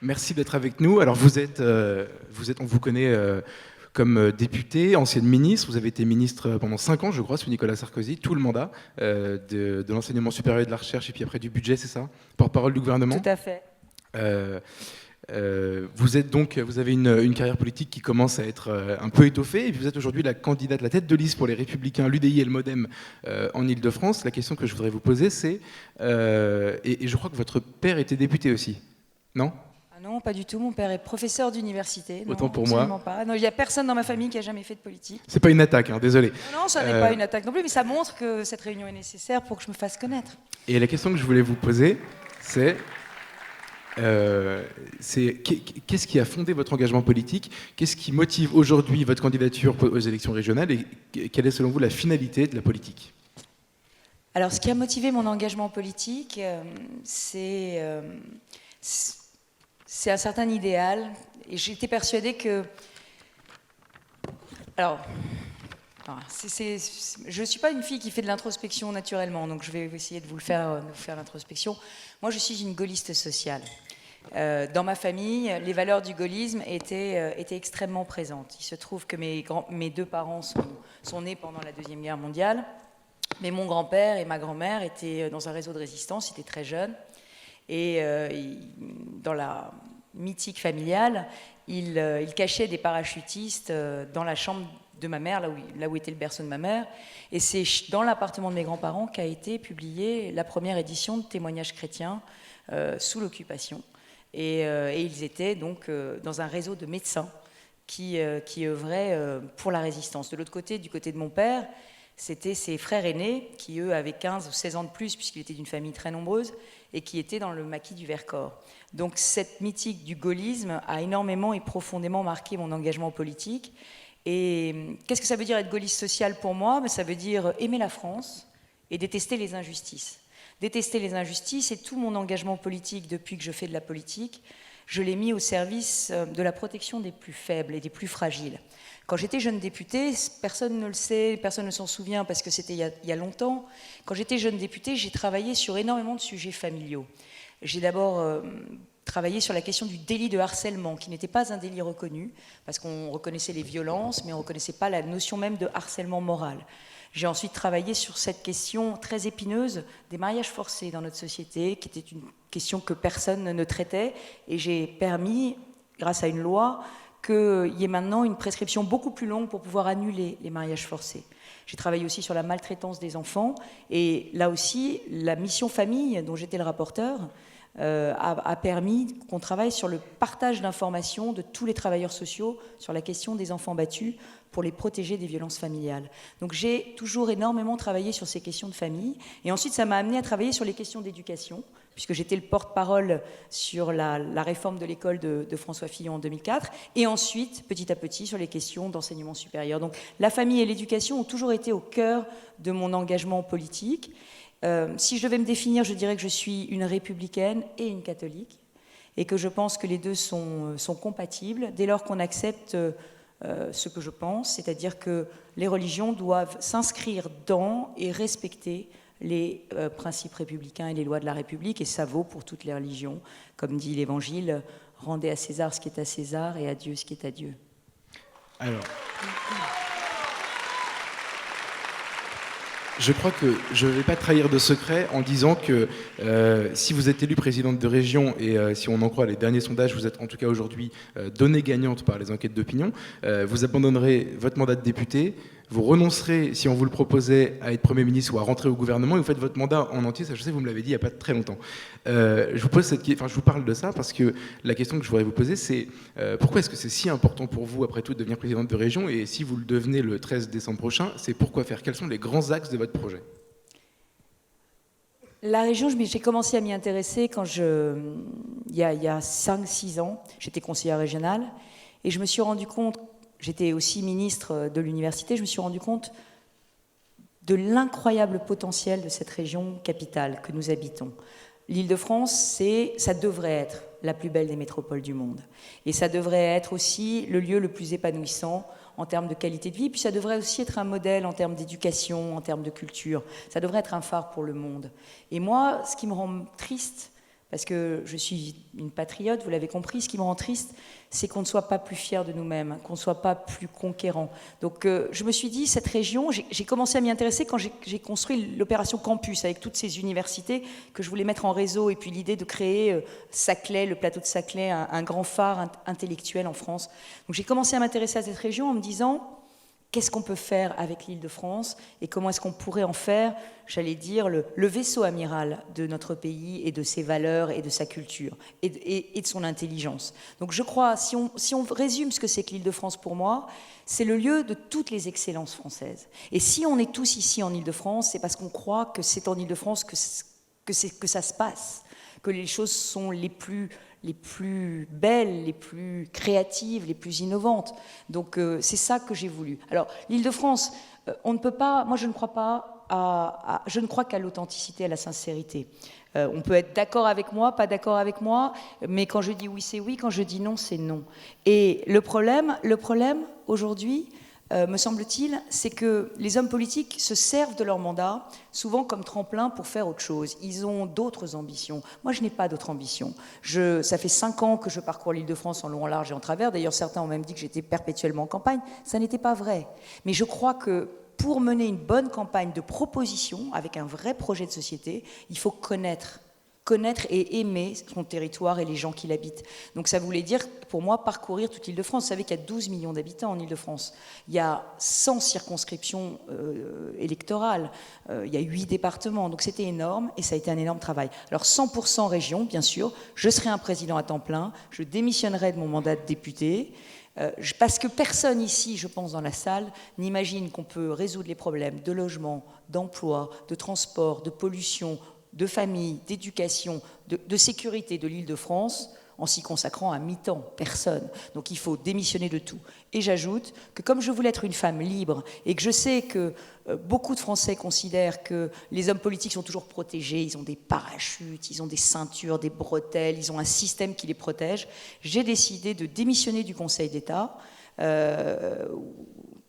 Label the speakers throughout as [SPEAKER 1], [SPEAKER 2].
[SPEAKER 1] Merci d'être avec nous. Alors on vous connaît comme député, ancienne ministre. Vous avez été ministre pendant 5 ans, je crois, sous Nicolas Sarkozy, tout le mandat de l'enseignement supérieur et de la recherche, et puis après du budget, c'est ça? Porte-parole du
[SPEAKER 2] Tout
[SPEAKER 1] gouvernement.
[SPEAKER 2] à fait.
[SPEAKER 1] Euh, vous avez une carrière politique qui commence à être un peu étoffée, et puis vous êtes aujourd'hui la candidate, la tête de liste pour les Républicains, l'UDI et le MoDem en Ile-de-France. La question que je voudrais vous poser, c'est, et je crois que votre père était député aussi, non?
[SPEAKER 2] Ah non, pas du tout. Mon père est professeur d'université. Non,
[SPEAKER 1] Autant pour
[SPEAKER 2] absolument
[SPEAKER 1] moi.
[SPEAKER 2] pas. Non, il n'y a personne dans ma famille qui a jamais fait de politique.
[SPEAKER 1] C'est pas une attaque, hein, désolé.
[SPEAKER 2] Non, non, ça n'est pas une attaque non plus, mais ça montre que cette réunion est nécessaire pour que je me fasse connaître.
[SPEAKER 1] Et la question que je voulais vous poser, c'est qu'est-ce qui a fondé votre engagement politique? Qu'est-ce qui motive aujourd'hui votre candidature aux élections régionales? Et quelle est selon vous la finalité de la politique?
[SPEAKER 2] Alors, ce qui a motivé mon engagement politique, c'est un certain idéal. Et j'étais persuadée que... Alors, je ne suis pas une fille qui fait de l'introspection naturellement, donc je vais essayer de vous faire l'introspection. Moi, je suis une gaulliste sociale. Dans ma famille, les valeurs du gaullisme étaient extrêmement présentes. Il se trouve que mes deux parents sont nés pendant la Deuxième Guerre mondiale, mais mon grand-père et ma grand-mère étaient dans un réseau de résistance, ils étaient très jeunes, et dans la mythique familiale, ils cachaient des parachutistes dans la chambre de ma mère, là où était le berceau de ma mère, et c'est dans l'appartement de mes grands-parents qu'a été publiée la première édition de Témoignages chrétiens sous l'occupation. Et ils étaient donc dans un réseau de médecins qui œuvraient pour la résistance. De l'autre côté, du côté de mon père, c'était ses frères aînés qui, eux, avaient 15 ou 16 ans de plus, puisqu'il était d'une famille très nombreuse, et qui étaient dans le maquis du Vercors. Donc cette mythique du gaullisme a énormément et profondément marqué mon engagement politique. Et qu'est-ce que ça veut dire être gaulliste social pour moi? Ça veut dire aimer la France et détester les injustices. Détester les injustices, et tout mon engagement politique depuis que je fais de la politique, je l'ai mis au service de la protection des plus faibles et des plus fragiles. Quand j'étais jeune députée, personne ne le sait, personne ne s'en souvient parce que c'était il y a longtemps. Quand j'étais jeune députée, j'ai travaillé sur énormément de sujets familiaux. J'ai d'abord travaillé sur la question du délit de harcèlement, qui n'était pas un délit reconnu, parce qu'on reconnaissait les violences, mais on ne reconnaissait pas la notion même de harcèlement moral. J'ai ensuite travaillé sur cette question très épineuse des mariages forcés dans notre société, qui était une question que personne ne traitait, et j'ai permis, grâce à une loi, qu'il y ait maintenant une prescription beaucoup plus longue pour pouvoir annuler les mariages forcés. J'ai travaillé aussi sur la maltraitance des enfants, et là aussi, la mission famille, dont j'étais le rapporteur, a permis qu'on travaille sur le partage d'informations de tous les travailleurs sociaux sur la question des enfants battus pour les protéger des violences familiales. Donc j'ai toujours énormément travaillé sur ces questions de famille, et ensuite ça m'a amené à travailler sur les questions d'éducation, puisque j'étais le porte-parole sur la réforme de l'école de François Fillon en 2004, et ensuite, petit à petit, sur les questions d'enseignement supérieur. Donc la famille et l'éducation ont toujours été au cœur de mon engagement politique. Si je devais me définir, je dirais que je suis une républicaine et une catholique, et que je pense que les deux sont compatibles dès lors qu'on accepte ce que je pense, c'est-à-dire que les religions doivent s'inscrire dans et respecter les principes républicains et les lois de la République, et ça vaut pour toutes les religions. Comme dit l'Évangile, rendez à César ce qui est à César et à Dieu ce qui est à Dieu.
[SPEAKER 1] Alors, je crois que je ne vais pas trahir de secret en disant que si vous êtes élue présidente de région, et si on en croit les derniers sondages, vous êtes en tout cas aujourd'hui donnée gagnante par les enquêtes d'opinion, vous abandonnerez votre mandat de député, vous renoncerez, si on vous le proposait, à être Premier ministre ou à rentrer au gouvernement, et vous faites votre mandat en entier. Ça, je sais, vous me l'avez dit il n'y a pas très longtemps. Je vous parle de ça parce que la question que je voudrais vous poser, c'est pourquoi est-ce que c'est si important pour vous, après tout, de devenir présidente de région, et si vous le devenez le 13 décembre prochain, c'est pourquoi faire? Quels sont les grands axes de votre projet?
[SPEAKER 2] La région, j'ai commencé à m'y intéresser il y a 5-6 ans. J'étais conseillère régionale, et je me suis rendu compte, j'étais aussi ministre de l'université, je me suis rendu compte de l'incroyable potentiel de cette région capitale que nous habitons. L'Île-de-France, ça devrait être la plus belle des métropoles du monde. Et ça devrait être aussi le lieu le plus épanouissant en termes de qualité de vie. Puis ça devrait aussi être un modèle en termes d'éducation, en termes de culture. Ça devrait être un phare pour le monde. Et moi, ce qui me rend triste parce que je suis une patriote, vous l'avez compris. Ce qui me rend triste, c'est qu'on ne soit pas plus fiers de nous-mêmes, qu'on ne soit pas plus conquérants. Donc je me suis dit, cette région, j'ai commencé à m'y intéresser quand j'ai construit l'opération Campus, avec toutes ces universités que je voulais mettre en réseau, et puis l'idée de créer Saclay, le plateau de Saclay, un grand phare intellectuel en France. Donc j'ai commencé à m'intéresser à cette région en me disant... Qu'est-ce qu'on peut faire avec l'Île-de-France et comment est-ce qu'on pourrait en faire, j'allais dire, le vaisseau amiral de notre pays et de ses valeurs et de sa culture et de son intelligence. Donc je crois, si on résume ce que c'est que l'Île-de-France pour moi, c'est le lieu de toutes les excellences françaises. Et si on est tous ici en Île-de-France, c'est parce qu'on croit que c'est en Île-de-France que ça se passe, que les choses sont les plus belles, les plus créatives, les plus innovantes. Donc c'est ça que j'ai voulu. Alors l'Île-de-France, on ne peut pas, moi je ne crois pas je ne crois qu'à l'authenticité, à la sincérité. On peut être d'accord avec moi, pas d'accord avec moi, mais quand je dis oui, c'est oui, quand je dis non, c'est non. Et le problème aujourd'hui, me semble-t-il, c'est que les hommes politiques se servent de leur mandat souvent comme tremplin pour faire autre chose. Ils ont d'autres ambitions. Moi, je n'ai pas d'autres ambitions. Ça fait 5 ans que je parcours l'Île-de-France en long, en large et en travers. D'ailleurs, certains ont même dit que j'étais perpétuellement en campagne. Ça n'était pas vrai. Mais je crois que pour mener une bonne campagne de proposition, avec un vrai projet de société, il faut connaître et aimer son territoire et les gens qui l'habitent. Donc ça voulait dire, pour moi, parcourir toute l'Île-de-France. Vous savez qu'il y a 12 millions d'habitants en Île-de-France. Il y a 100 circonscriptions électorales. Il y a 8 départements. Donc c'était énorme et ça a été un énorme travail. Alors 100% région, bien sûr. Je serai un président à temps plein. Je démissionnerai de mon mandat de député. Parce que personne ici, je pense, dans la salle, n'imagine qu'on peut résoudre les problèmes de logement, d'emploi, de transport, de pollution, de famille, d'éducation, de sécurité de l'Île-de-France en s'y consacrant à mi-temps. Personne. Donc il faut démissionner de tout. Et j'ajoute que comme je voulais être une femme libre et que je sais que beaucoup de Français considèrent que les hommes politiques sont toujours protégés, ils ont des parachutes, ils ont des ceintures, des bretelles, ils ont un système qui les protège, j'ai décidé de démissionner du Conseil d'État,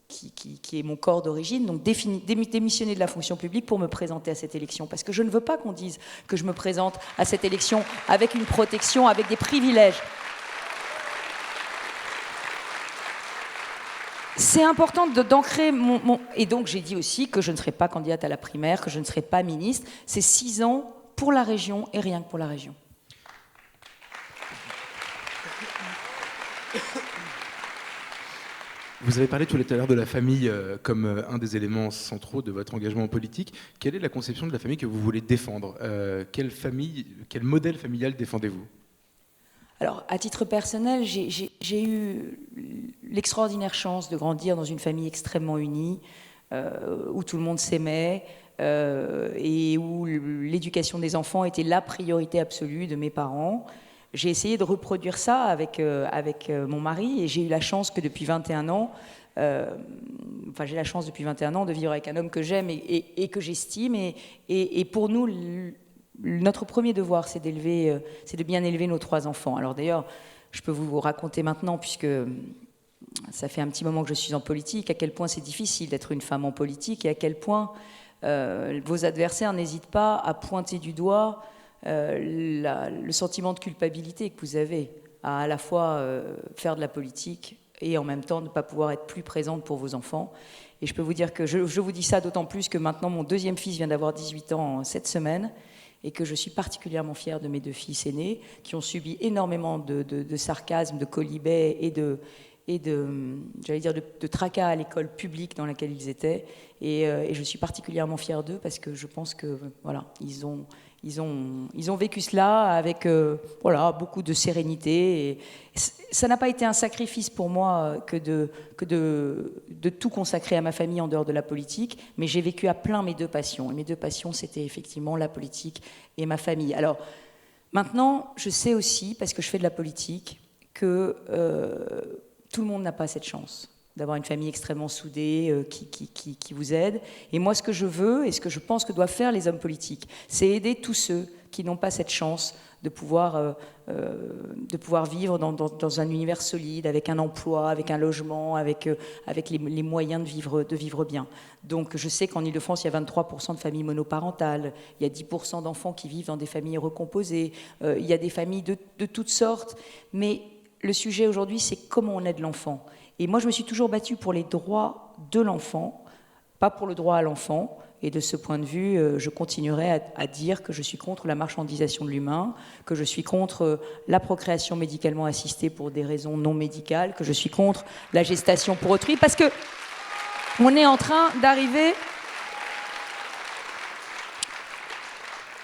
[SPEAKER 2] qui est mon corps d'origine, donc démissionner de la fonction publique pour me présenter à cette élection. Parce que je ne veux pas qu'on dise que je me présente à cette élection avec une protection, avec des privilèges. C'est important d'ancrer mon... Et donc j'ai dit aussi que je ne serai pas candidate à la primaire, que je ne serai pas ministre. C'est 6 ans pour la région et rien que pour la région.
[SPEAKER 1] Vous avez parlé tout à l'heure de la famille comme un des éléments centraux de votre engagement politique. Quelle est la conception de la famille que vous voulez défendre ? Quel modèle familial défendez-vous ?
[SPEAKER 2] Alors, à titre personnel, j'ai eu l'extraordinaire chance de grandir dans une famille extrêmement unie, où tout le monde s'aimait, et où l'éducation des enfants était la priorité absolue de mes parents. J'ai essayé de reproduire ça avec mon mari et j'ai eu la chance que depuis 21 ans, j'ai la chance depuis 21 ans de vivre avec un homme que j'aime et que j'estime. Et pour nous, notre premier devoir, c'est de bien élever nos 3 enfants. Alors d'ailleurs, je peux vous raconter maintenant, puisque ça fait un petit moment que je suis en politique, à quel point c'est difficile d'être une femme en politique et à quel point vos adversaires n'hésitent pas à pointer du doigt le sentiment de culpabilité que vous avez à la fois faire de la politique et en même temps ne pas pouvoir être plus présente pour vos enfants. Et je peux vous dire que je vous dis ça d'autant plus que maintenant mon 2e fils vient d'avoir 18 ans cette semaine et que je suis particulièrement fière de mes 2 fils aînés qui ont subi énormément de sarcasme, de colibets et de tracas à l'école publique dans laquelle ils étaient. Et je suis particulièrement fière d'eux parce que je pense que voilà, ils ont vécu cela avec beaucoup de sérénité. Et ça n'a pas été un sacrifice pour moi que de tout consacrer à ma famille en dehors de la politique, mais j'ai vécu à plein mes 2 passions. Et mes 2 passions, c'était effectivement la politique et ma famille. Alors maintenant, je sais aussi, parce que je fais de la politique, que tout le monde n'a pas cette chance d'avoir une famille extrêmement soudée qui vous aide. Et moi, ce que je veux et ce que je pense que doivent faire les hommes politiques, c'est aider tous ceux qui n'ont pas cette chance de pouvoir vivre dans un univers solide, avec un emploi, avec un logement, avec les moyens de vivre bien. Donc je sais qu'en Île-de-France, il y a 23% de familles monoparentales, il y a 10% d'enfants qui vivent dans des familles recomposées, il y a des familles de toutes sortes, mais le sujet aujourd'hui, c'est comment on aide l'enfant. Et moi, je me suis toujours battue pour les droits de l'enfant, pas pour le droit à l'enfant. Et de ce point de vue, je continuerai à dire que je suis contre la marchandisation de l'humain, que je suis contre la procréation médicalement assistée pour des raisons non médicales, que je suis contre la gestation pour autrui, parce que on est en train d'arriver...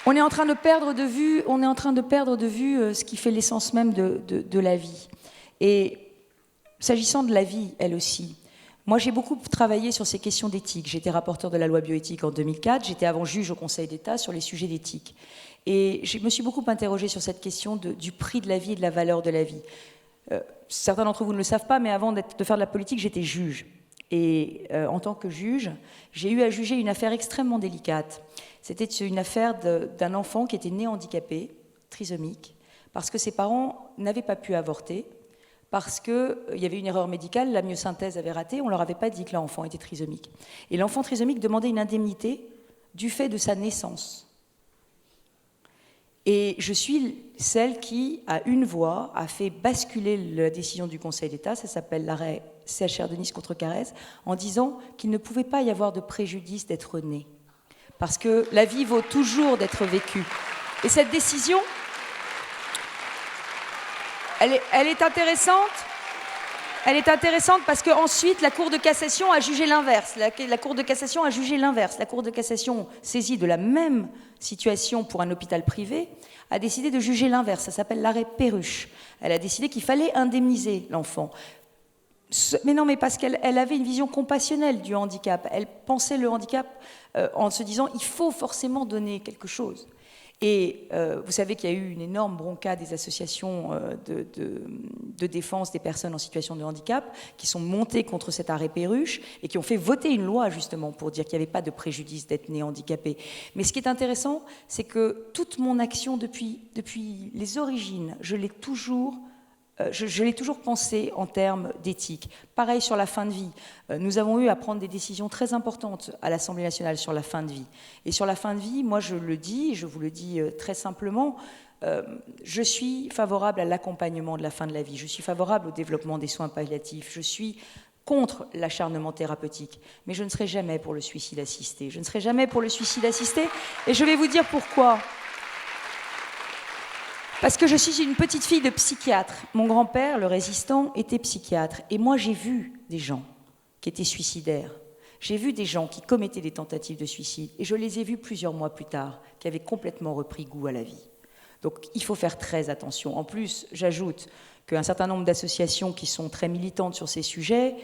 [SPEAKER 2] On est en train de perdre de vue ce qui fait l'essence même de la vie. Et s'agissant de la vie, elle aussi, moi j'ai beaucoup travaillé sur ces questions d'éthique. J'étais rapporteur de la loi bioéthique en 2004, j'étais avant juge au Conseil d'État sur les sujets d'éthique. Et je me suis beaucoup interrogée sur cette question du prix de la vie et de la valeur de la vie. Certains d'entre vous ne le savent pas, mais avant de faire de la politique, j'étais juge. Et en tant que juge, j'ai eu à juger une affaire extrêmement délicate. C'était une affaire d'un enfant qui était né handicapé, trisomique, parce que ses parents n'avaient pas pu avorter, parce qu'il y avait une erreur médicale, la myosynthèse avait raté, on ne leur avait pas dit que l'enfant était trisomique. Et l'enfant trisomique demandait une indemnité du fait de sa naissance. Et je suis celle qui, à une voix, a fait basculer la décision du Conseil d'État, ça s'appelle l'arrêt CHR de Nice contre Carrez, en disant qu'il ne pouvait pas y avoir de préjudice d'être né. Parce que la vie vaut toujours d'être vécue. Et cette décision, elle est intéressante. Elle est intéressante parce qu'ensuite, la Cour de cassation a jugé l'inverse. La Cour de cassation a jugé l'inverse. La Cour de cassation, saisie de la même situation pour un hôpital privé, a décidé de juger l'inverse. Ça s'appelle l'arrêt Perruche. Elle a décidé qu'il fallait indemniser l'enfant. Mais non, mais parce qu'elle avait une vision compassionnelle du handicap. Elle pensait le handicap en se disant il faut forcément donner quelque chose. Et vous savez qu'il y a eu une énorme bronca des associations de défense des personnes en situation de handicap qui sont montées contre cet arrêt Perruche et qui ont fait voter une loi justement pour dire qu'il n'y avait pas de préjudice d'être né handicapé. Mais ce qui est intéressant, c'est que toute mon action depuis les origines, je l'ai toujours pensé en termes d'éthique. Pareil sur la fin de vie. Nous avons eu à prendre des décisions très importantes à l'Assemblée nationale sur la fin de vie. Et sur la fin de vie, moi je le dis, je vous le dis très simplement, je suis favorable à l'accompagnement de la fin de la vie. Je suis favorable au développement des soins palliatifs. Je suis contre l'acharnement thérapeutique. Mais je ne serai jamais pour le suicide assisté. Je ne serai jamais pour le suicide assisté. Et je vais vous dire pourquoi. Parce que je suis une petite fille de psychiatre. Mon grand-père, le résistant, était psychiatre. Et moi, j'ai vu des gens qui étaient suicidaires. J'ai vu des gens qui commettaient des tentatives de suicide. Et je les ai vus plusieurs mois plus tard, qui avaient complètement repris goût à la vie. Donc, il faut faire très attention. En plus, j'ajoute qu'un certain nombre d'associations qui sont très militantes sur ces sujets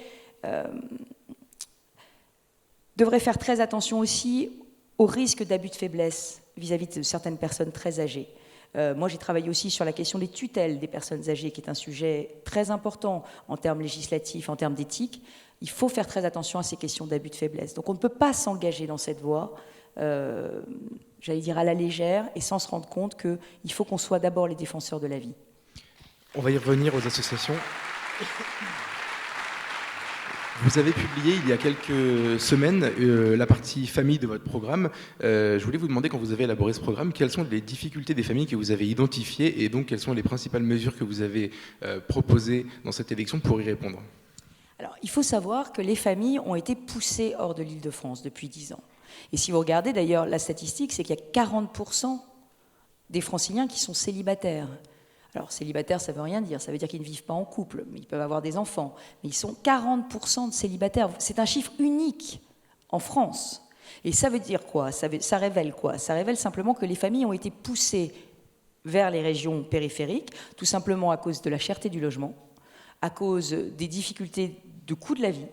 [SPEAKER 2] devraient faire très attention aussi au risque d'abus de faiblesse vis-à-vis de certaines personnes très âgées. Moi, j'ai travaillé aussi sur la question des tutelles des personnes âgées, qui est un sujet très important en termes législatifs, en termes d'éthique. Il faut faire très attention à ces questions d'abus de faiblesse. Donc on ne peut pas s'engager dans cette voie, j'allais dire à la légère, et sans se rendre compte qu'il faut qu'on soit d'abord les défenseurs de la vie.
[SPEAKER 1] On va y revenir aux associations. Vous avez publié il y a quelques semaines la partie famille de votre programme. Je voulais vous demander, quand vous avez élaboré ce programme, quelles sont les difficultés des familles que vous avez identifiées et donc quelles sont les principales mesures que vous avez proposées dans cette élection pour y répondre?
[SPEAKER 2] Alors, il faut savoir que les familles ont été poussées hors de l'Île-de-France depuis 10 ans. Et si vous regardez d'ailleurs la statistique, c'est qu'il y a 40% des Franciliens qui sont célibataires. Alors, célibataire, ça ne veut rien dire. Ça veut dire qu'ils ne vivent pas en couple, mais ils peuvent avoir des enfants. Mais ils sont 40% de célibataires. C'est un chiffre unique en France. Et ça veut dire quoi? Ça révèle quoi? Ça révèle simplement que les familles ont été poussées vers les régions périphériques, tout simplement à cause de la cherté du logement, à cause des difficultés de coût de la vie,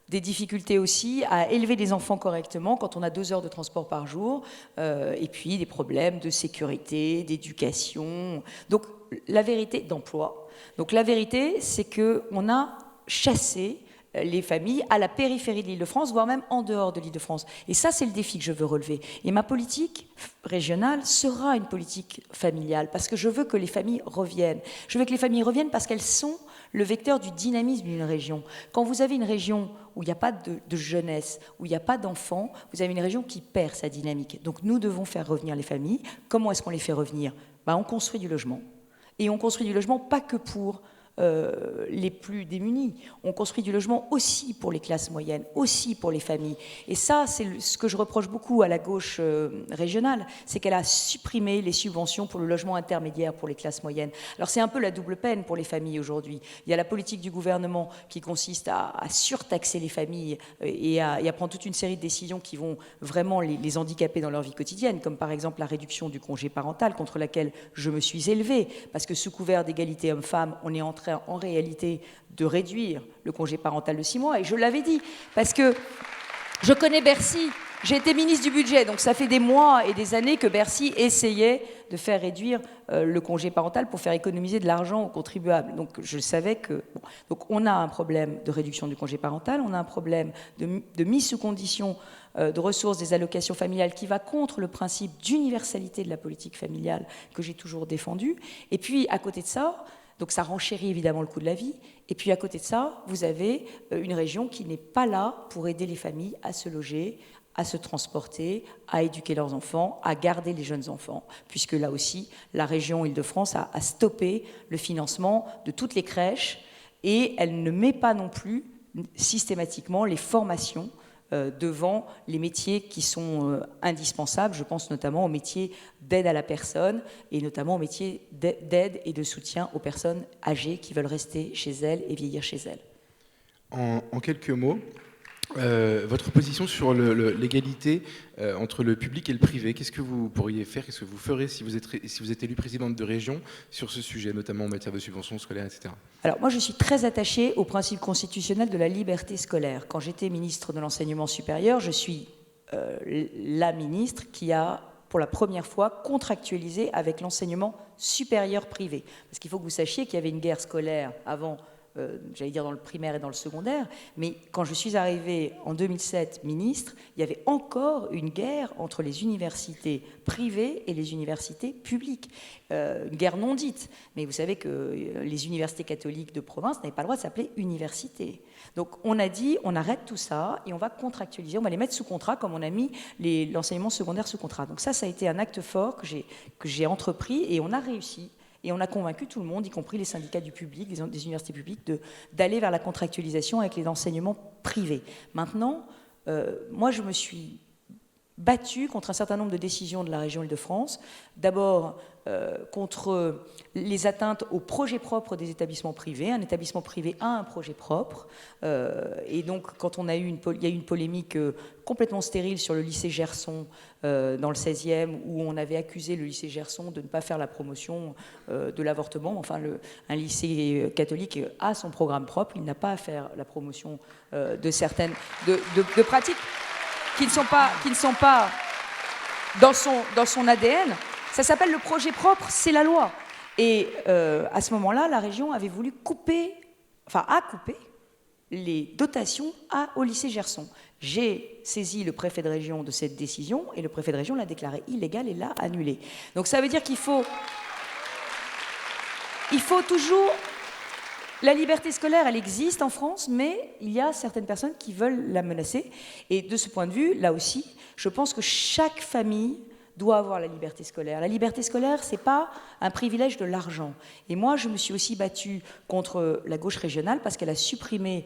[SPEAKER 2] des difficultés aussi à élever des enfants correctement quand on a 2 heures de transport par jour, et puis des problèmes de sécurité, d'éducation. Donc, la vérité, d'emploi. Donc la vérité, c'est qu'on a chassé les familles à la périphérie de l'Île-de-France, voire même en dehors de l'Île-de-France. Et ça, c'est le défi que je veux relever. Et ma politique régionale sera une politique familiale, parce que je veux que les familles reviennent. Je veux que les familles reviennent parce qu'elles sont le vecteur du dynamisme d'une région. Quand vous avez une région où il n'y a pas de jeunesse, où il n'y a pas d'enfants, vous avez une région qui perd sa dynamique. Donc nous devons faire revenir les familles. Comment est-ce qu'on les fait revenir? On construit du logement. Et on construit du logement pas que pour les plus démunis. On construit du logement aussi pour les classes moyennes, aussi pour les familles. Et ça, c'est ce que je reproche beaucoup à la gauche régionale, c'est qu'elle a supprimé les subventions pour le logement intermédiaire pour les classes moyennes. Alors c'est un peu la double peine pour les familles aujourd'hui. Il y a la politique du gouvernement qui consiste à surtaxer les familles et à prendre toute une série de décisions qui vont vraiment les handicaper dans leur vie quotidienne, comme par exemple la réduction du congé parental, contre laquelle je me suis élevée, parce que sous couvert d'égalité homme-femme, on est en train en réalité de réduire le congé parental de 6 mois, et je l'avais dit, parce que je connais Bercy, j'ai été ministre du budget, donc ça fait des mois et des années que Bercy essayait de faire réduire le congé parental pour faire économiser de l'argent aux contribuables. Donc je savais que... Bon. Donc on a un problème de réduction du congé parental, on a un problème de mise sous condition de ressources des allocations familiales qui va contre le principe d'universalité de la politique familiale que j'ai toujours défendu. Et puis à côté de ça, donc ça renchérit évidemment le coût de la vie. Et puis à côté de ça, vous avez une région qui n'est pas là pour aider les familles à se loger, à se transporter, à éduquer leurs enfants, à garder les jeunes enfants. Puisque là aussi, la région Île-de-France a stoppé le financement de toutes les crèches et elle ne met pas non plus systématiquement les formations devant les métiers qui sont indispensables. Je pense notamment aux métiers d'aide à la personne et notamment aux métiers d'aide et de soutien aux personnes âgées qui veulent rester chez elles et vieillir chez elles.
[SPEAKER 1] En quelques mots, votre position sur l'égalité entre le public et le privé, qu'est-ce que vous pourriez faire, qu'est-ce que vous ferez si vous êtes élu présidente de région sur ce sujet, notamment en matière de subventions scolaires, etc.
[SPEAKER 2] Alors moi je suis très attachée au principe constitutionnel de la liberté scolaire. Quand j'étais ministre de l'enseignement supérieur, je suis la ministre qui a pour la première fois contractualisé avec l'enseignement supérieur privé. Parce qu'il faut que vous sachiez qu'il y avait une guerre scolaire avant, j'allais dire dans le primaire et dans le secondaire, mais quand je suis arrivée en 2007 ministre, il y avait encore une guerre entre les universités privées et les universités publiques. Une guerre non dite, mais vous savez que les universités catholiques de province n'avaient pas le droit de s'appeler université. Donc on a dit, on arrête tout ça et on va contractualiser, on va les mettre sous contrat comme on a mis l'enseignement secondaire sous contrat. Donc ça a été un acte fort que j'ai entrepris et on a réussi. Et on a convaincu tout le monde, y compris les syndicats du public, des universités publiques, d'aller vers la contractualisation avec les enseignements privés. Maintenant, moi, je me suis battue contre un certain nombre de décisions de la région Île-de-France. D'abord, contre les atteintes aux projets propres des établissements privés. Un établissement privé a un projet propre. Et donc, quand il y a eu une polémique complètement stérile sur le lycée Gerson, dans le 16e, où on avait accusé le lycée Gerson de ne pas faire la promotion de l'avortement. Enfin, un lycée catholique a son programme propre. Il n'a pas à faire la promotion de certaines de pratiques qui ne sont pas dans son ADN. Ça s'appelle le projet propre, c'est la loi. Et à ce moment-là, la région avait voulu a coupé les dotations au lycée Gerson. J'ai saisi le préfet de région de cette décision et le préfet de région l'a déclarée illégale et l'a annulée. Donc ça veut dire qu'il faut toujours... La liberté scolaire, elle existe en France, mais il y a certaines personnes qui veulent la menacer. Et de ce point de vue, là aussi, je pense que chaque famille doit avoir la liberté scolaire. La liberté scolaire, ce n'est pas un privilège de l'argent. Et moi, je me suis aussi battue contre la gauche régionale parce qu'elle a supprimé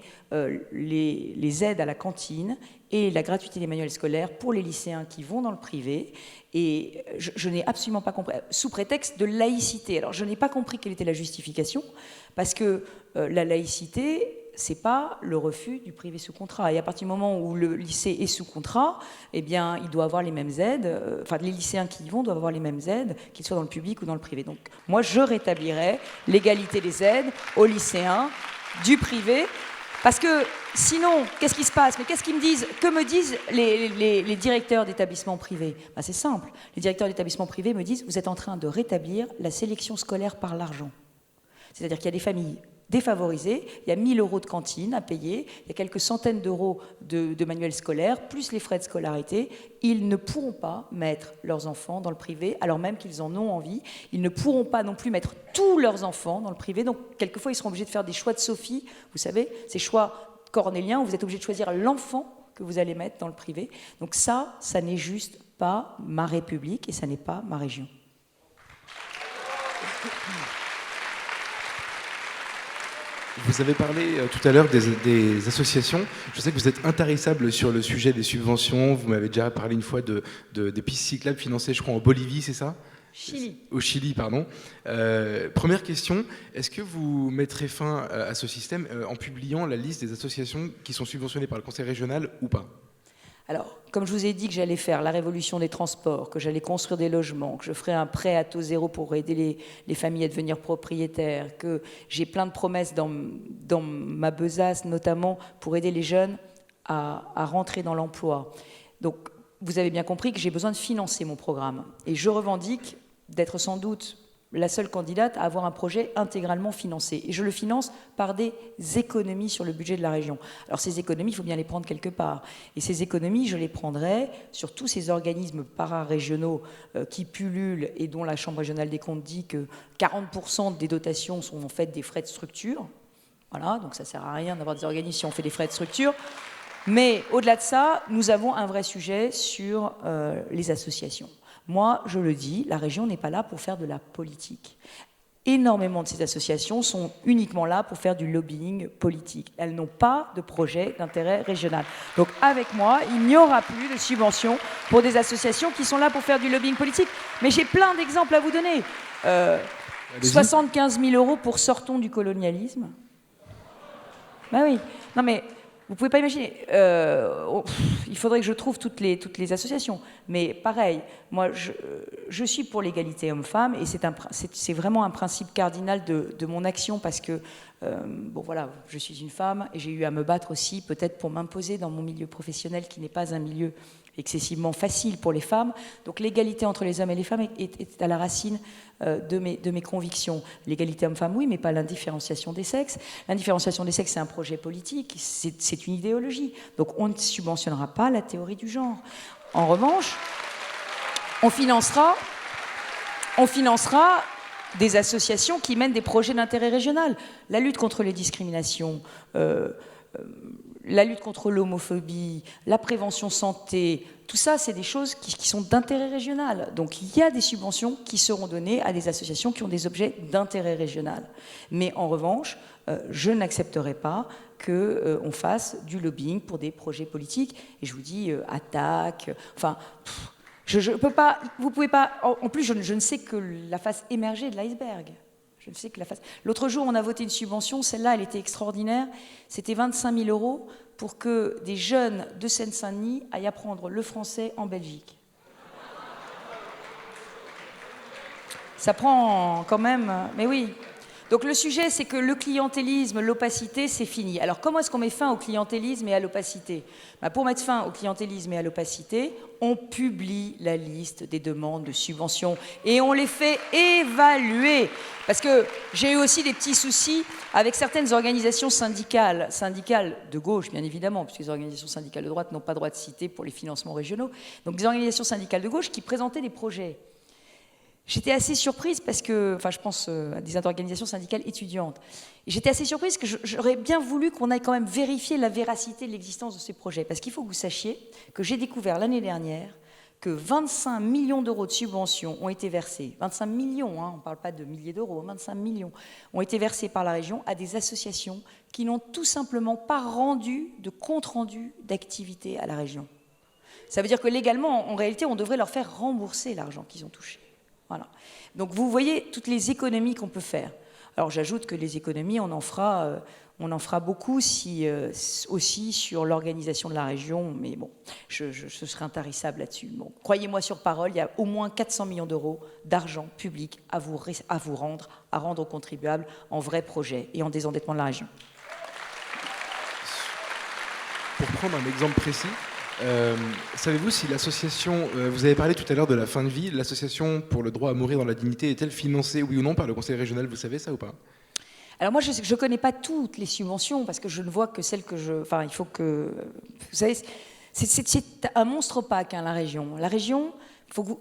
[SPEAKER 2] les aides à la cantine et la gratuité des manuels scolaires pour les lycéens qui vont dans le privé. Et je n'ai absolument pas compris, sous prétexte de laïcité. Alors, je n'ai pas compris quelle était la justification, parce que la laïcité, c'est pas le refus du privé sous contrat. Et à partir du moment où le lycée est sous contrat, eh bien, il doit avoir les mêmes aides. Enfin, les lycéens qui y vont doivent avoir les mêmes aides, qu'ils soient dans le public ou dans le privé. Donc, moi, je rétablirais l'égalité des aides aux lycéens du privé. Parce que sinon, qu'est-ce qui se passe? Mais qu'est-ce qu'ils me disent? Que me disent les directeurs d'établissements privés? Ben, c'est simple. Les directeurs d'établissements privés me disent: vous êtes en train de rétablir la sélection scolaire par l'argent. C'est-à-dire qu'il y a des familles défavorisés. Il y a 1 000 € de cantine à payer, il y a quelques centaines d'euros de manuels scolaires, plus les frais de scolarité. Ils ne pourront pas mettre leurs enfants dans le privé, alors même qu'ils en ont envie. Ils ne pourront pas non plus mettre tous leurs enfants dans le privé. Donc, quelquefois, ils seront obligés de faire des choix de Sophie, vous savez, ces choix cornéliens où vous êtes obligé de choisir l'enfant que vous allez mettre dans le privé. Donc ça n'est juste pas ma République et ça n'est pas ma région.
[SPEAKER 1] Vous avez parlé tout à l'heure des associations. Je sais que vous êtes intarissable sur le sujet des subventions. Vous m'avez déjà parlé une fois des pistes cyclables financées, je crois, en Bolivie, c'est ça ?
[SPEAKER 2] Chili.
[SPEAKER 1] Au Chili, pardon. Première question, est-ce que vous mettrez fin à ce système en publiant la liste des associations qui sont subventionnées par le conseil régional ou pas ?
[SPEAKER 2] Alors, comme je vous ai dit que j'allais faire la révolution des transports, que j'allais construire des logements, que je ferais un prêt à taux zéro pour aider les familles à devenir propriétaires, que j'ai plein de promesses dans ma besace, notamment pour aider les jeunes à rentrer dans l'emploi. Donc, vous avez bien compris que j'ai besoin de financer mon programme. Et je revendique d'être sans doute la seule candidate à avoir un projet intégralement financé. Et je le finance par des économies sur le budget de la région. Alors ces économies, il faut bien les prendre quelque part. Et ces économies, je les prendrai sur tous ces organismes para-régionaux qui pullulent et dont la Chambre régionale des comptes dit que 40% des dotations sont en fait des frais de structure. Voilà, donc ça ne sert à rien d'avoir des organismes si on fait des frais de structure. Mais au-delà de ça, nous avons un vrai sujet sur les associations. Moi, je le dis, la région n'est pas là pour faire de la politique. Énormément de ces associations sont uniquement là pour faire du lobbying politique. Elles n'ont pas de projet d'intérêt régional. Donc avec moi, il n'y aura plus de subventions pour des associations qui sont là pour faire du lobbying politique. Mais j'ai plein d'exemples à vous donner. 75 000 € pour Sortons du colonialisme. Ben oui, non mais... Vous ne pouvez pas imaginer, il faudrait que je trouve toutes les associations. Mais pareil, moi, je suis pour l'égalité homme-femme et c'est vraiment un principe cardinal de mon action parce que, bon voilà, je suis une femme et j'ai eu à me battre aussi peut-être pour m'imposer dans mon milieu professionnel qui n'est pas un milieu excessivement facile pour les femmes. Donc l'égalité entre les hommes et les femmes est à la racine de mes convictions. L'égalité homme-femme, oui, mais pas l'indifférenciation des sexes. L'indifférenciation des sexes, c'est un projet politique, c'est une idéologie. Donc on ne subventionnera pas la théorie du genre. En revanche, on financera des associations qui mènent des projets d'intérêt régional. La lutte contre les discriminations, la lutte contre l'homophobie, la prévention santé, tout ça, c'est des choses qui sont d'intérêt régional. Donc il y a des subventions qui seront données à des associations qui ont des objets d'intérêt régional. Mais en revanche, je n'accepterai pas qu'on fasse du lobbying pour des projets politiques. Et je vous dis, attaque, enfin... Je peux pas, vous pouvez pas... En plus, je ne sais que la face émergée de l'iceberg. Je ne sais que la face... L'autre jour, on a voté une subvention, celle-là, elle était extraordinaire. C'était 25 000 € pour que des jeunes de Seine-Saint-Denis aillent apprendre le français en Belgique. Ça prend quand même... Mais oui. Donc le sujet, c'est que le clientélisme, l'opacité, c'est fini. Alors comment est-ce qu'on met fin au clientélisme et à l'opacité ? Pour mettre fin au clientélisme et à l'opacité, on publie la liste des demandes de subventions et on les fait évaluer. Parce que j'ai eu aussi des petits soucis avec certaines organisations syndicales de gauche, bien évidemment, puisque les organisations syndicales de droite n'ont pas droit de citer pour les financements régionaux. Donc des organisations syndicales de gauche qui présentaient des projets. J'étais assez surprise parce que, enfin je pense à des organisations syndicales étudiantes, et j'étais assez surprise que j'aurais bien voulu qu'on aille quand même vérifier la véracité de l'existence de ces projets. Parce qu'il faut que vous sachiez que j'ai découvert l'année dernière que 25 millions d'euros de subventions ont été versés, 25 millions, hein, on ne parle pas de milliers d'euros, 25 millions, ont été versés par la région à des associations qui n'ont tout simplement pas rendu de compte-rendu d'activité à la région. Ça veut dire que légalement, en réalité, on devrait leur faire rembourser l'argent qu'ils ont touché. Voilà. Donc vous voyez toutes les économies qu'on peut faire. Alors j'ajoute que les économies, on en fera beaucoup aussi sur l'organisation de la région, mais bon, je serai intarissable là-dessus. Bon, croyez-moi sur parole, il y a au moins 400 millions d'euros d'argent public à rendre aux contribuables en vrais projets et en désendettement de la région.
[SPEAKER 1] Pour prendre un exemple précis, savez-vous si l'association, vous avez parlé tout à l'heure de la fin de vie, l'association pour le droit à mourir dans la dignité est-elle financée, oui ou non, par le conseil régional, vous savez ça ou pas ?
[SPEAKER 2] Alors moi, je ne connais pas toutes les subventions parce que je ne vois que celles que je... Enfin, il faut que... Vous savez, c'est un monstre opaque, hein, la région. La région,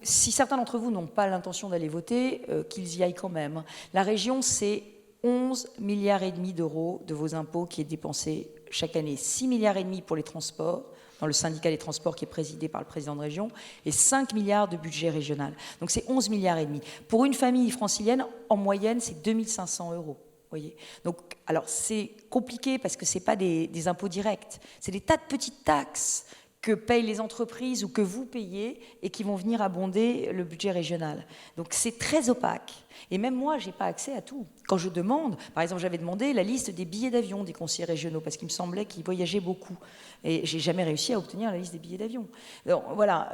[SPEAKER 2] si certains d'entre vous n'ont pas l'intention d'aller voter, qu'ils y aillent quand même. La région, c'est 11,5 milliards d'euros de vos impôts qui est dépensé chaque année. 6,5 milliards pour les transports, dans le syndicat des transports qui est présidé par le président de région, et 5 milliards de budget régional. Donc c'est 11,5 milliards. Pour une famille francilienne, en moyenne, c'est 2 500 euros. Voyez. Donc, alors c'est compliqué parce que ce n'est pas des impôts directs, c'est des tas de petites taxes que payent les entreprises ou que vous payez et qui vont venir abonder le budget régional. Donc c'est très opaque. Et même moi, je n'ai pas accès à tout. Quand je demande, par exemple, j'avais demandé la liste des billets d'avion des conseillers régionaux parce qu'il me semblait qu'ils voyageaient beaucoup. Et je n'ai jamais réussi à obtenir la liste des billets d'avion. Donc voilà,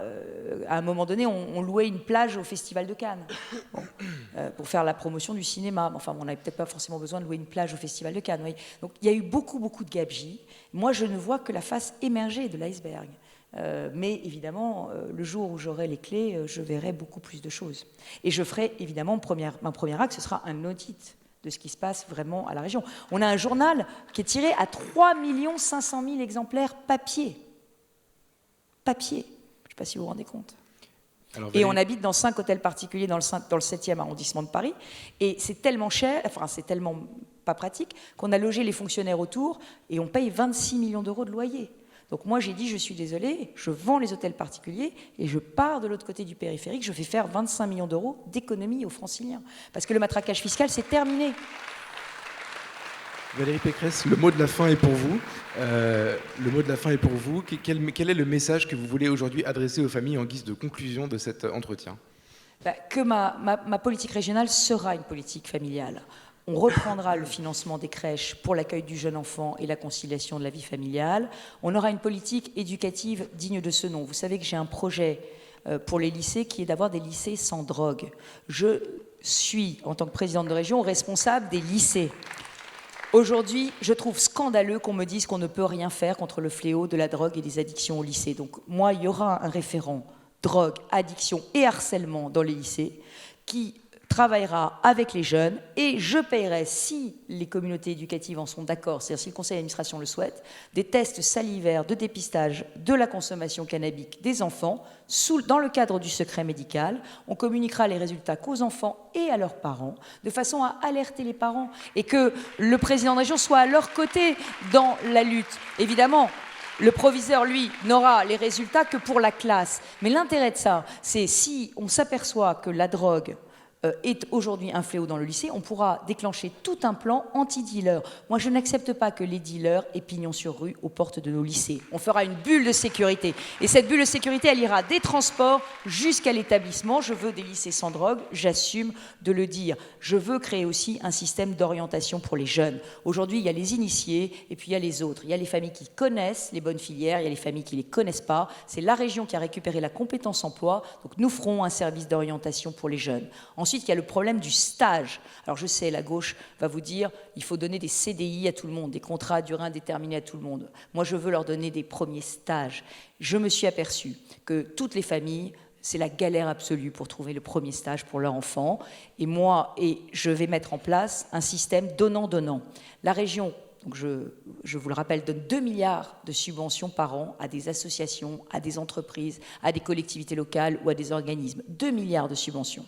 [SPEAKER 2] à un moment donné, on louait une plage au Festival de Cannes pour faire la promotion du cinéma. Enfin, on n'avait peut-être pas forcément besoin de louer une plage au Festival de Cannes. Voyez. Donc il y a eu beaucoup de gabegies. Moi, je ne vois que la face émergée de l'iceberg. Mais évidemment, le jour où j'aurai les clés, je verrai beaucoup plus de choses. Et je ferai évidemment, mon premier acte, ce sera un audit de ce qui se passe vraiment à la région. On a un journal qui est tiré à 3 500 000 exemplaires papier. Papier. Je ne sais pas si vous vous rendez compte. Alors, et on habite dans 5 hôtels particuliers dans le 7e arrondissement de Paris. Et c'est tellement cher, enfin c'est tellement pas pratique, qu'on a logé les fonctionnaires autour et on paye 26 millions d'euros de loyer. Donc moi, j'ai dit, je suis désolée, je vends les hôtels particuliers et je pars de l'autre côté du périphérique, je fais faire 25 millions d'euros d'économie aux Franciliens. Parce que le matraquage fiscal, c'est terminé.
[SPEAKER 1] Valérie Pécresse, le mot de la fin est pour vous. Le mot de la fin est pour vous. Quel est le message que vous voulez aujourd'hui adresser aux familles en guise de conclusion de cet entretien ?
[SPEAKER 2] Que ma politique régionale sera une politique familiale. On reprendra le financement des crèches pour l'accueil du jeune enfant et la conciliation de la vie familiale. On aura une politique éducative digne de ce nom. Vous savez que j'ai un projet pour les lycées qui est d'avoir des lycées sans drogue. Je suis, en tant que présidente de région, responsable des lycées. Aujourd'hui, je trouve scandaleux qu'on me dise qu'on ne peut rien faire contre le fléau de la drogue et des addictions au lycée. Donc moi, il y aura un référent drogue, addiction et harcèlement dans les lycées qui travaillera avec les jeunes et je paierai, si les communautés éducatives en sont d'accord, c'est-à-dire si le conseil d'administration le souhaite, des tests salivaires de dépistage de la consommation cannabique des enfants dans le cadre du secret médical. On communiquera les résultats qu'aux enfants et à leurs parents, de façon à alerter les parents et que le président de région soit à leur côté dans la lutte. Évidemment, le proviseur, lui, n'aura les résultats que pour la classe. Mais l'intérêt de ça, c'est si on s'aperçoit que la drogue est aujourd'hui un fléau dans le lycée, on pourra déclencher tout un plan anti-dealer. Moi, je n'accepte pas que les dealers aient pignon sur rue aux portes de nos lycées. On fera une bulle de sécurité. Et cette bulle de sécurité, elle ira des transports jusqu'à l'établissement. Je veux des lycées sans drogue, j'assume de le dire. Je veux créer aussi un système d'orientation pour les jeunes. Aujourd'hui, il y a les initiés et puis il y a les autres. Il y a les familles qui connaissent les bonnes filières, il y a les familles qui ne les connaissent pas. C'est la région qui a récupéré la compétence emploi. Donc nous ferons un service d'orientation pour les jeunes. Ensuite, il y a le problème du stage. Alors je sais, la gauche va vous dire il faut donner des CDI à tout le monde, des contrats à durée indéterminée à tout le monde. Moi, je veux leur donner des premiers stages. Je me suis aperçue que toutes les familles, c'est la galère absolue pour trouver le premier stage pour leur enfant. Et je vais mettre en place un système donnant-donnant. La région, donc je vous le rappelle, donne 2 milliards de subventions par an à des associations, à des entreprises, à des collectivités locales ou à des organismes. 2 milliards de subventions.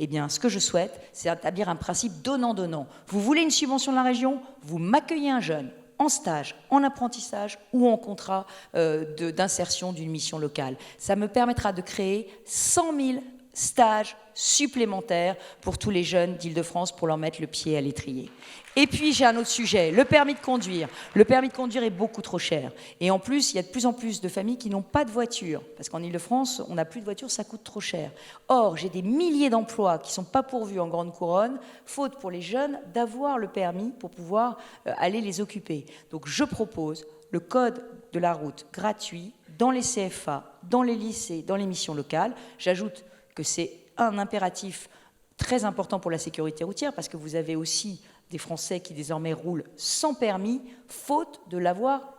[SPEAKER 2] Eh bien, ce que je souhaite, c'est établir un principe donnant-donnant. Vous voulez une subvention de la région ? Vous m'accueillez un jeune en stage, en apprentissage ou en contrat d'insertion d'une mission locale. Ça me permettra de créer 100 000 stages supplémentaires pour tous les jeunes d'Île-de-France pour leur mettre le pied à l'étrier. Et puis j'ai un autre sujet, le permis de conduire. Le permis de conduire est beaucoup trop cher. Et en plus, il y a de plus en plus de familles qui n'ont pas de voiture. Parce qu'en Île-de-France, on n'a plus de voiture, ça coûte trop cher. Or, j'ai des milliers d'emplois qui ne sont pas pourvus en grande couronne, faute pour les jeunes d'avoir le permis pour pouvoir aller les occuper. Donc je propose le code de la route gratuit dans les CFA, dans les lycées, dans les missions locales. J'ajoute que c'est un impératif très important pour la sécurité routière parce que vous avez aussi des Français qui désormais roulent sans permis, faute de l'avoir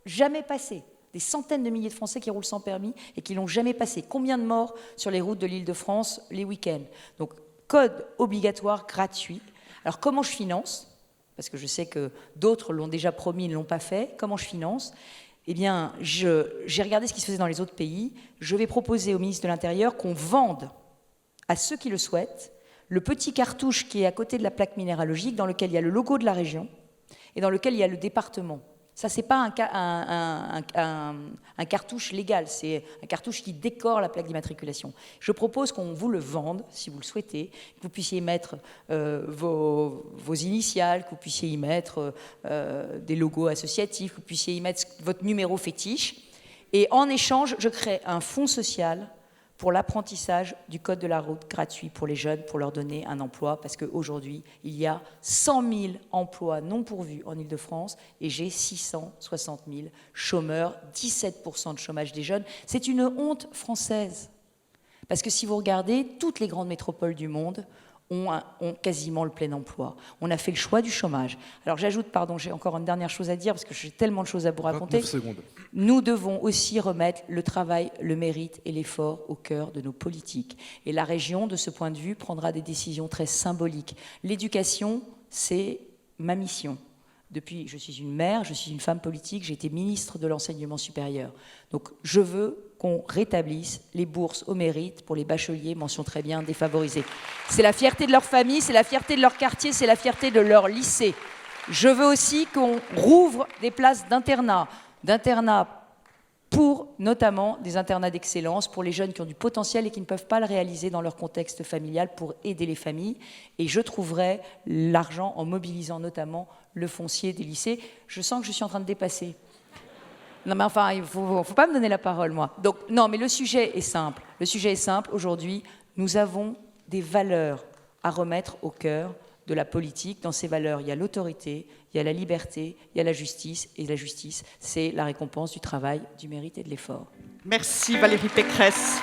[SPEAKER 2] jamais passé. Des centaines de milliers de Français qui roulent sans permis et qui ne l'ont jamais passé. Combien de morts sur les routes de l'Île-de-France les week-ends ? Donc, code obligatoire gratuit. Alors, comment je finance ? parce que je sais que d'autres l'ont déjà promis, ne l'ont pas fait. Comment je finance ? Eh bien, j'ai regardé ce qui se faisait dans les autres pays. Je vais proposer au ministre de l'Intérieur qu'on vende à ceux qui le souhaitent le petit cartouche qui est à côté de la plaque minéralogique, dans lequel il y a le logo de la région et dans lequel il y a le département. Ça, c'est pas un cartouche légal, c'est un cartouche qui décore la plaque d'immatriculation. Je propose qu'on vous le vende, si vous le souhaitez, que vous puissiez y mettre vos initiales, que vous puissiez y mettre des logos associatifs, que vous puissiez y mettre votre numéro fétiche. Et en échange, je crée un fonds social pour l'apprentissage du code de la route gratuit pour les jeunes, pour leur donner un emploi, parce qu'aujourd'hui, il y a 100 000 emplois non pourvus en Île-de-France, et j'ai 660 000 chômeurs, 17% de chômage des jeunes. C'est une honte française. Parce que si vous regardez, toutes les grandes métropoles du monde ont quasiment le plein emploi. On a fait le choix du chômage. Alors j'ajoute, pardon, j'ai encore une dernière chose à dire, parce que j'ai tellement de choses à vous raconter.
[SPEAKER 1] 29 secondes.
[SPEAKER 2] Nous devons aussi remettre le travail, le mérite et l'effort au cœur de nos politiques. Et la région, de ce point de vue, prendra des décisions très symboliques. L'éducation, c'est ma mission. Depuis, je suis une mère, je suis une femme politique, j'ai été ministre de l'enseignement supérieur. Donc je veux qu'on rétablisse les bourses au mérite pour les bacheliers, mention très bien, défavorisés. C'est la fierté de leur famille, c'est la fierté de leur quartier, c'est la fierté de leur lycée. Je veux aussi qu'on rouvre des places d'internat pour notamment des internats d'excellence pour les jeunes qui ont du potentiel et qui ne peuvent pas le réaliser dans leur contexte familial pour aider les familles. Et je trouverai l'argent en mobilisant notamment le foncier des lycées. Je sens que je suis en train de dépasser. Non mais enfin, il ne faut pas me donner la parole, moi. Donc, non, mais le sujet est simple. Le sujet est simple. Aujourd'hui, nous avons des valeurs à remettre au cœur de la politique. Dans ces valeurs, il y a l'autorité, il y a la liberté, il y a la justice. Et la justice, c'est la récompense du travail, du mérite et de l'effort.
[SPEAKER 3] Merci Valérie Pécresse.